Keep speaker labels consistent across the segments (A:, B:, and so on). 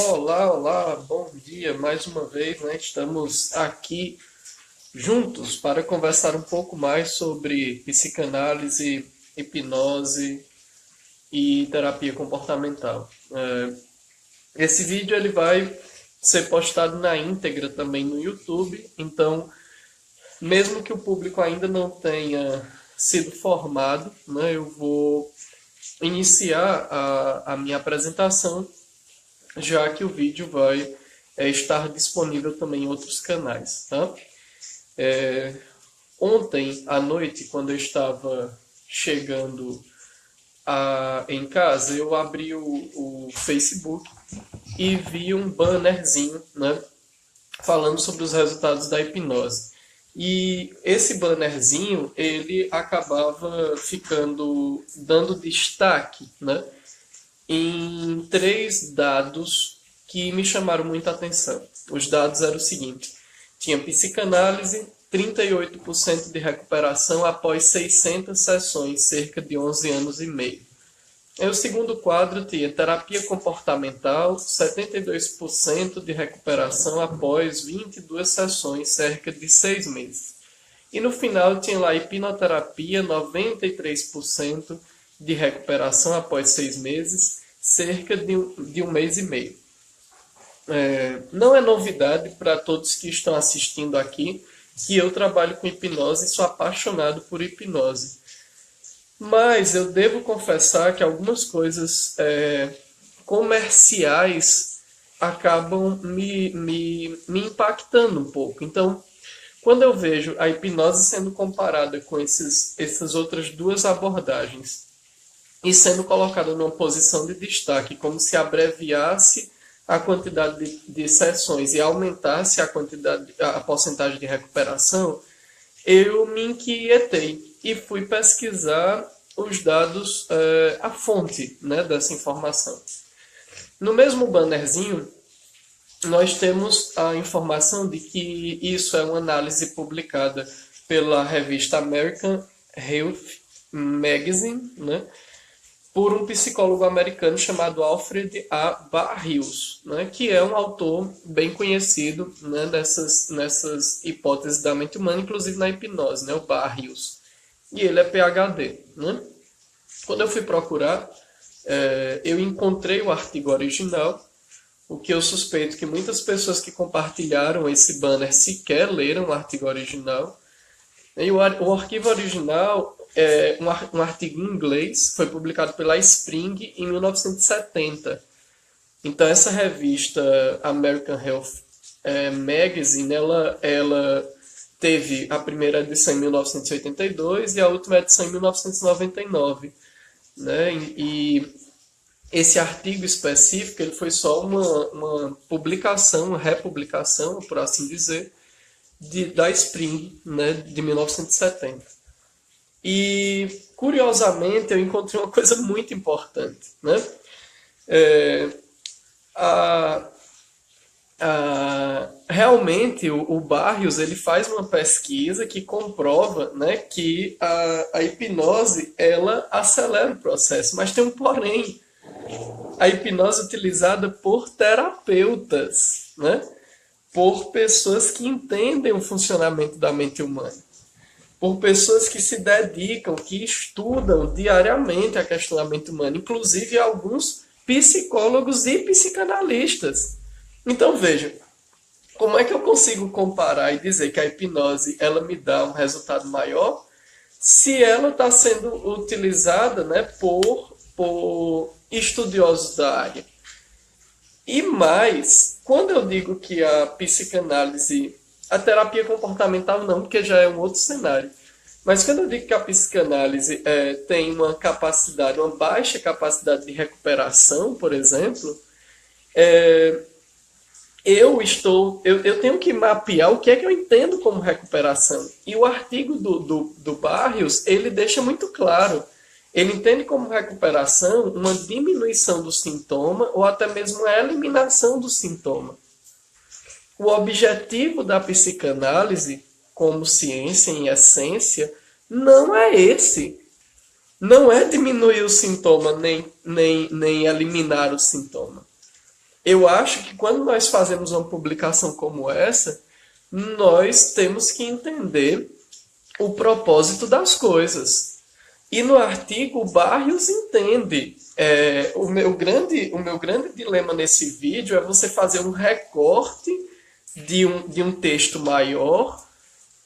A: Olá, olá, bom dia mais uma vez, né? Estamos aqui juntos para conversar um pouco mais sobre psicanálise, hipnose e terapia comportamental. Esse vídeo ele vai ser postado na íntegra também no YouTube, então, mesmo que o público ainda não tenha sido formado, né, eu vou iniciar a minha apresentação já que o vídeo vai estar disponível também em outros canais, tá? Ontem à noite, quando eu estava chegando em casa, eu abri o Facebook e vi um bannerzinho, né, falando sobre os resultados da hipnose. E esse bannerzinho, ele acabava dando destaque, né, em três dados que me chamaram muita atenção. Os dados eram o seguinte: tinha psicanálise, 38% de recuperação após 600 sessões, cerca de 11 anos e meio. Aí o segundo quadro tinha terapia comportamental, 72% de recuperação após 22 sessões, cerca de 6 meses. E no final tinha lá hipnoterapia, 93% de recuperação após 6 meses, cerca de um mês e meio. Não é novidade para todos que estão assistindo aqui que eu trabalho com hipnose e sou apaixonado por hipnose. Mas eu devo confessar que algumas coisas comerciais acabam me impactando um pouco. Então, quando eu vejo a hipnose sendo comparada com essas outras duas abordagens e sendo colocada numa posição de destaque, como se abreviasse a quantidade de sessões e aumentasse a porcentagem de recuperação, eu me inquietei e fui pesquisar os dados, a fonte, né, dessa informação. No mesmo bannerzinho, nós temos a informação de que isso é uma análise publicada pela revista American Health Magazine, né, por um psicólogo americano chamado Alfred A. Barrios, né, que é um autor bem conhecido, né, nessas hipóteses da mente humana, inclusive na hipnose, né, o Barrios. E ele é PhD. Né? Quando eu fui procurar, eu encontrei o artigo original, o que eu suspeito que muitas pessoas que compartilharam esse banner sequer leram o artigo original. E o arquivo original é um artigo em inglês, foi publicado pela Spring em 1970. Então essa revista American Health Magazine, ela teve a primeira edição em 1982 e a última edição em 1999. Né? E esse artigo específico ele foi só uma publicação, uma republicação, por assim dizer, da Spring, né, de 1970. E, curiosamente, eu encontrei uma coisa muito importante. Né? Realmente, o Barrios ele faz uma pesquisa que comprova, né, que a hipnose ela acelera o processo, mas tem um porém. A hipnose é utilizada por terapeutas, né? Por pessoas que entendem o funcionamento da mente humana, por pessoas que se dedicam, que estudam diariamente a questão da mente humana, inclusive alguns psicólogos e psicanalistas. Então veja, como é que eu consigo comparar e dizer que a hipnose ela me dá um resultado maior se ela está sendo utilizada, né, por estudiosos da área? E mais, quando eu digo que a psicanálise, a terapia comportamental não, porque já é um outro cenário, mas quando eu digo que a psicanálise tem uma baixa capacidade de recuperação, por exemplo, eu tenho que mapear o que é que eu entendo como recuperação. E o artigo do Barrios, ele deixa muito claro. Ele entende como recuperação uma diminuição do sintoma ou até mesmo a eliminação do sintoma. O objetivo da psicanálise, como ciência em essência, não é esse. Não é diminuir o sintoma nem eliminar o sintoma. Eu acho que quando nós fazemos uma publicação como essa, nós temos que entender o propósito das coisas. E no artigo, o Barrios entende. O meu grande dilema nesse vídeo é você fazer um recorte de um texto maior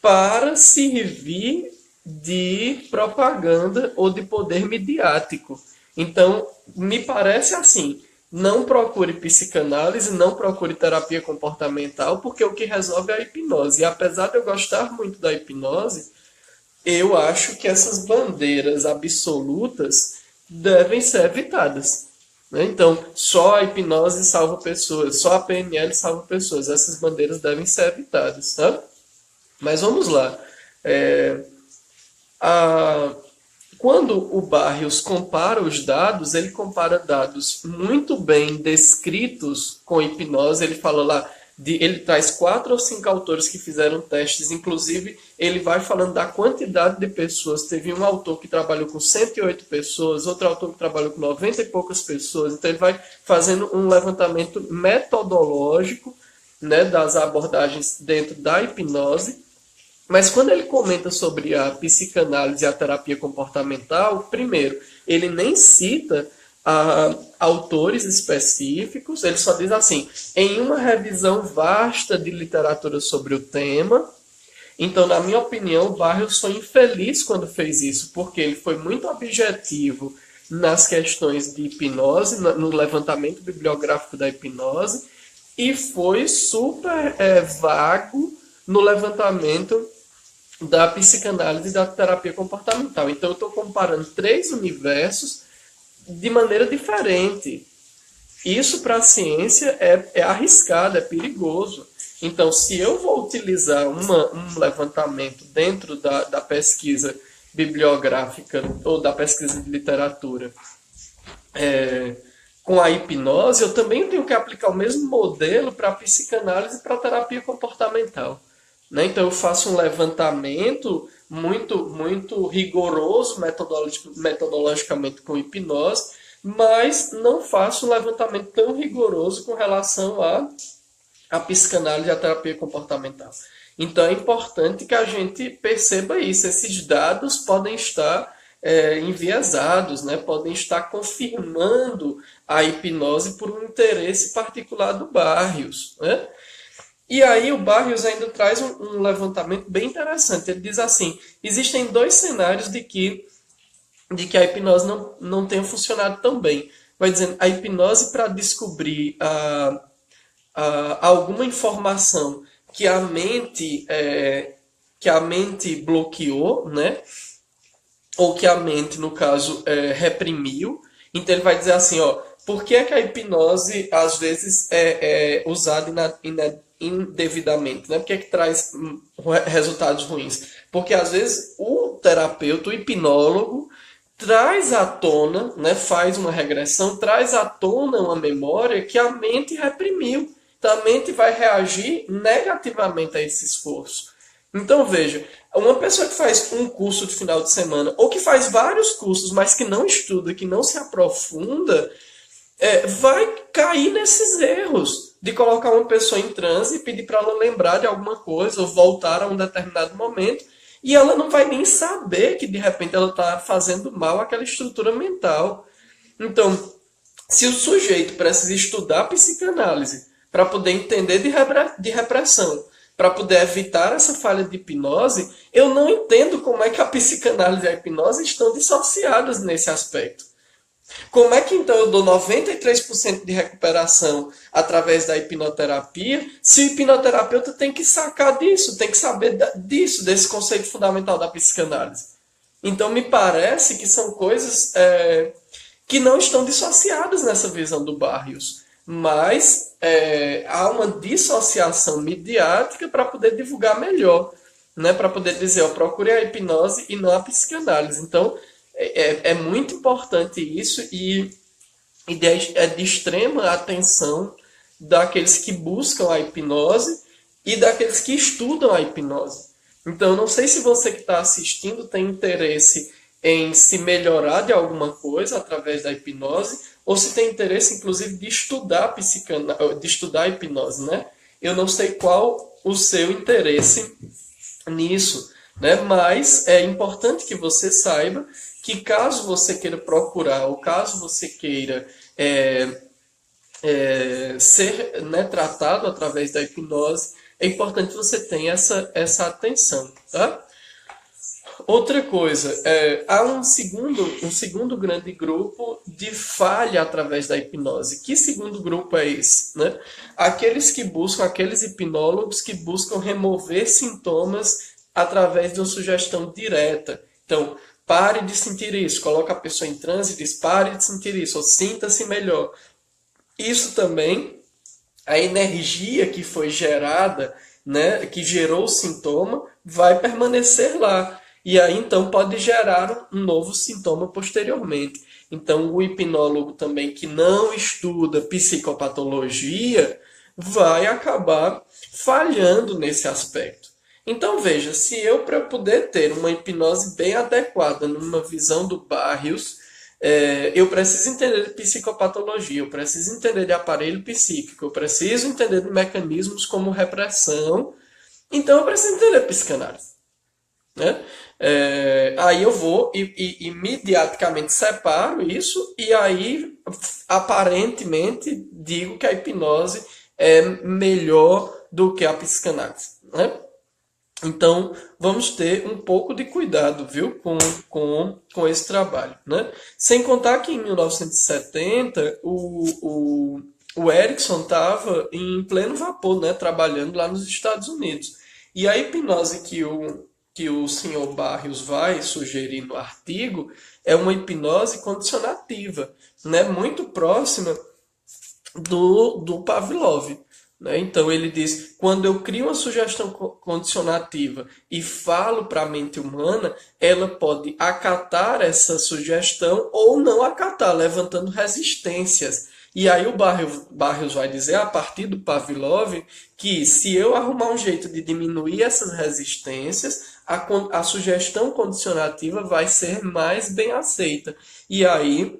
A: para servir de propaganda ou de poder midiático. Então, me parece assim, não procure psicanálise, não procure terapia comportamental, porque o que resolve é a hipnose. E apesar de eu gostar muito da hipnose, eu acho que essas bandeiras absolutas devem ser evitadas. Né? Então, só a hipnose salva pessoas, só a PNL salva pessoas. Essas bandeiras devem ser evitadas. Tá? Mas vamos lá. É, a, Quando o Barrios compara os dados, ele compara dados muito bem descritos com hipnose. Ele fala lá, ele traz 4 ou 5 autores que fizeram testes, inclusive ele vai falando da quantidade de pessoas. Teve um autor que trabalhou com 108 pessoas, outro autor que trabalhou com 90 e poucas pessoas. Então ele vai fazendo um levantamento metodológico, né, das abordagens dentro da hipnose. Mas quando ele comenta sobre a psicanálise e a terapia comportamental, primeiro, ele nem cita autores específicos, ele só diz assim, em uma revisão vasta de literatura sobre o tema. Então, na minha opinião, o Barrios foi infeliz quando fez isso, porque ele foi muito objetivo nas questões de hipnose, no levantamento bibliográfico da hipnose, e foi super vago no levantamento da psicanálise e da terapia comportamental. Então, eu estou comparando 3 universos de maneira diferente. Isso para a ciência é arriscado, é perigoso. Então, se eu vou utilizar um levantamento dentro da pesquisa bibliográfica ou da pesquisa de literatura com a hipnose, eu também tenho que aplicar o mesmo modelo para a psicanálise e para a terapia comportamental. Né? Então, eu faço um levantamento muito rigoroso metodologicamente com hipnose, mas não faço um levantamento tão rigoroso com relação à psicanálise e à terapia comportamental. Então, é importante que a gente perceba isso. Esses dados podem estar enviesados, né? Podem estar confirmando a hipnose por um interesse particular do Barrios. Né? E aí o Barrios ainda traz um levantamento bem interessante. Ele diz assim, existem 2 cenários de que a hipnose não tenha funcionado tão bem. Vai dizendo, a hipnose para descobrir alguma informação que a mente bloqueou, né? Ou que a mente, no caso, reprimiu. Então ele vai dizer assim, ó, por que é que a hipnose às vezes é usada indevidamente? Né? Por que é que traz resultados ruins? Porque às vezes o terapeuta, o hipnólogo, traz à tona, né, faz uma regressão, traz à tona uma memória que a mente reprimiu. Então a mente vai reagir negativamente a esse esforço. Então veja, uma pessoa que faz um curso de final de semana, ou que faz vários cursos, mas que não estuda, que não se aprofunda, vai cair nesses erros de colocar uma pessoa em transe e pedir para ela lembrar de alguma coisa ou voltar a um determinado momento, e ela não vai nem saber que de repente ela está fazendo mal àquela estrutura mental. Então, se o sujeito precisa estudar psicanálise para poder entender de repressão, para poder evitar essa falha de hipnose, eu não entendo como é que a psicanálise e a hipnose estão dissociadas nesse aspecto. Como é que então eu dou 93% de recuperação através da hipnoterapia, se o hipnoterapeuta tem que sacar disso, tem que saber disso, desse conceito fundamental da psicanálise? Então me parece que são coisas que não estão dissociadas nessa visão do Barrios. Mas há uma dissociação midiática para poder divulgar melhor, né? Para poder dizer, ó, procure a hipnose e não a psicanálise. Então, é muito importante isso e é de extrema atenção daqueles que buscam a hipnose e daqueles que estudam a hipnose. Então, não sei se você que está assistindo tem interesse em se melhorar de alguma coisa através da hipnose, ou se tem interesse, inclusive, de estudar de estudar a hipnose, né? Eu não sei qual o seu interesse nisso, né? Mas é importante que você saiba que caso você queira procurar, ou caso você queira ser, né, tratado através da hipnose, é importante que você tenha essa atenção, tá? Outra coisa, há um segundo grande grupo de falha através da hipnose. Que segundo grupo é esse? Né? Aqueles hipnólogos que buscam remover sintomas através de uma sugestão direta. Então, pare de sentir isso, coloca a pessoa em transe e diz, pare de sentir isso, ou sinta-se melhor. Isso também, a energia que foi gerada, né, que gerou o sintoma, vai permanecer lá. E aí, então, pode gerar um novo sintoma posteriormente. Então, o hipnólogo também que não estuda psicopatologia vai acabar falhando nesse aspecto. Então, veja, se eu, para poder ter uma hipnose bem adequada numa visão do Barrios, eu preciso entender de psicopatologia, eu preciso entender de aparelho psíquico, eu preciso entender de mecanismos como repressão, então eu preciso entender de psicanálise. Né? Aí eu vou e imediatamente separo isso e aí aparentemente digo que a hipnose é melhor do que a psicanálise. Né? Então, vamos ter um pouco de cuidado, viu, com esse trabalho, né? Sem contar que em 1970 o Erickson estava em pleno vapor, né, trabalhando lá nos Estados Unidos. E a hipnose que o senhor Barrios vai sugerir no artigo é uma hipnose condicionativa, né, muito próxima do Pavlov. Né? Então ele diz, quando eu crio uma sugestão condicionativa e falo para a mente humana, ela pode acatar essa sugestão ou não acatar, levantando resistências. E aí o Barrios vai dizer, a partir do Pavlov, que se eu arrumar um jeito de diminuir essas resistências, a sugestão condicionativa vai ser mais bem aceita. E aí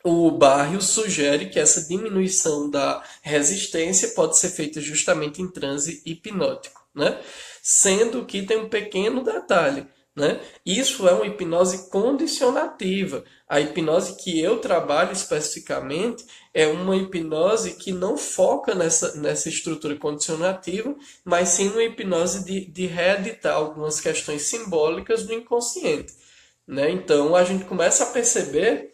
A: o Barrios sugere que essa diminuição da resistência pode ser feita justamente em transe hipnótico, né? Sendo que tem um pequeno detalhe, né? Isso é uma hipnose condicionativa. A hipnose que eu trabalho especificamente é uma hipnose que não foca nessa estrutura condicionativa, mas sim uma hipnose de reeditar algumas questões simbólicas do inconsciente, né? Então a gente começa a perceber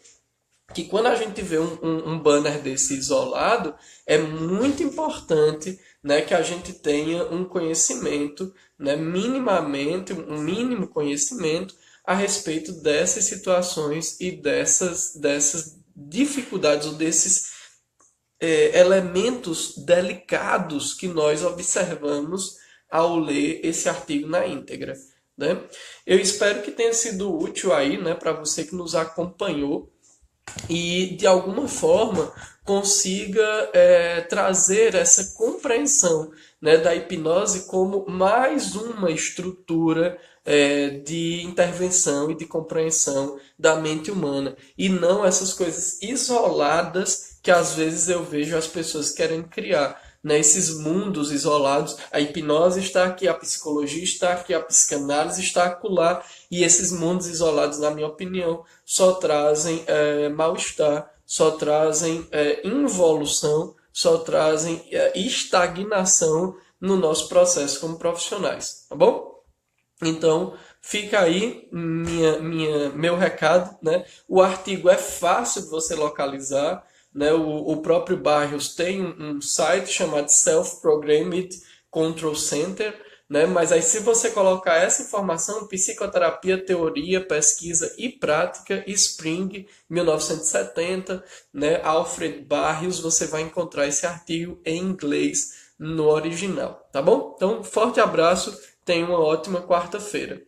A: que quando a gente vê um banner desse isolado, é muito importante, né, que a gente tenha um conhecimento, né, minimamente, um mínimo conhecimento a respeito dessas situações e dessas dificuldades ou desses elementos delicados que nós observamos ao ler esse artigo na íntegra. Né? Eu espero que tenha sido útil aí, né, para você que nos acompanhou e de alguma forma consiga trazer essa compreensão, né, da hipnose como mais uma estrutura de intervenção e de compreensão da mente humana e não essas coisas isoladas que às vezes eu vejo as pessoas querendo criar. Né, esses mundos isolados, a hipnose está aqui, a psicologia está aqui, a psicanálise está acolá, e esses mundos isolados, na minha opinião, só trazem mal-estar, só trazem involução, só trazem estagnação no nosso processo como profissionais, tá bom? Então, fica aí meu recado, né? O artigo é fácil de você localizar, né? O próprio Barrios tem um site chamado Self-Programmed Control Center, né? Mas aí se você colocar essa informação, psicoterapia, teoria, pesquisa e prática, Spring, 1970, né? Alfred Barrios, você vai encontrar esse artigo em inglês no original, tá bom? Então, forte abraço, tenha uma ótima quarta-feira.